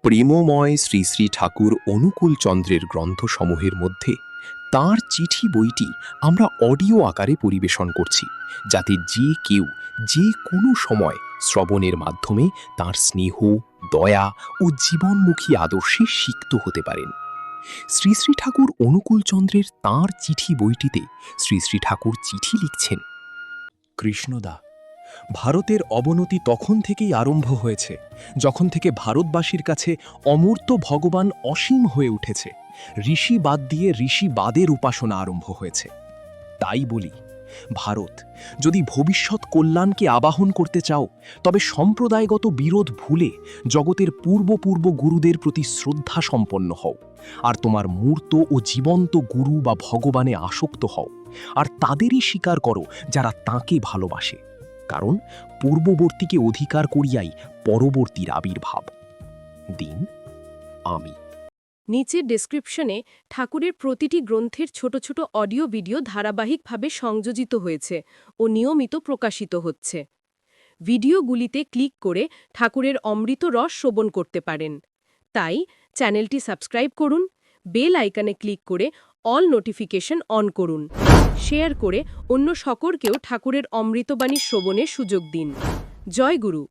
প্রেমময় শ্রী শ্রী ঠাকুর অনুকূল চন্দ্রের গ্রন্থসমূহের মধ্যে তাঁর চিঠি বইটি আমরা অডিও আকারে পরিবেশন করছি, যাতে যে কেউ যে কোনো সময় শ্রবণের মাধ্যমে তাঁর স্নেহ, দয়া ও জীবনমুখী আদর্শে সিক্ত হতে পারেন। শ্রী শ্রী ঠাকুর অনুকূল চন্দ্রের তাঁর চিঠি বইটিতে শ্রী শ্রী ঠাকুর চিঠি লিখছেন। কৃষ্ণদা, ভারতের অবনতি তখন থেকেই আরম্ভ হয়েছে যখন থেকে ভারতবাসীর কাছে অমূর্ত ভগবান অসীম হয়ে উঠেছে। ঋষি বাদ দিয়ে ঋষিবাদের উপাসনা আরম্ভ হয়েছে। তাই বলি, ভারত যদি ভবিষ্যৎ কল্যাণকে আবাহন করতে চাও, তবে সম্প্রদায়গত বিরোধ ভুলে জগতের পূর্ব গুরুদের প্রতি শ্রদ্ধা সম্পন্ন হও, আর তোমার মূর্ত ও জীবন্ত গুরু বা ভগবানে আসক্ত হও, আর তাদেরই স্বীকার করো যারা তাঁকে ভালোবাসে। কারণ পূর্ববর্তীকে অধিকার করিয়াই পরবর্তীর আবির্ভাব। দিন আমি। নিচের ডেসক্রিপশনে ঠাকুরের প্রতিটি গ্রন্থের ছোট ছোট অডিও ভিডিও ধারাবাহিকভাবে সংযোজিত হয়েছে ও নিয়মিত প্রকাশিত হচ্ছে। ভিডিওগুলিতে ক্লিক করে ঠাকুরের অমৃত রস শ্রবণ করতে পারেন। তাই চ্যানেলটি সাবস্ক্রাইব করুন, বেল আইকনে ক্লিক করে অল নোটিফিকেশন অন করুন। শেয়ার করে অন্য সকলকেও ঠাকুরের অমৃতবাণী শ্রবণের সুযোগ দিন। জয় গুরু।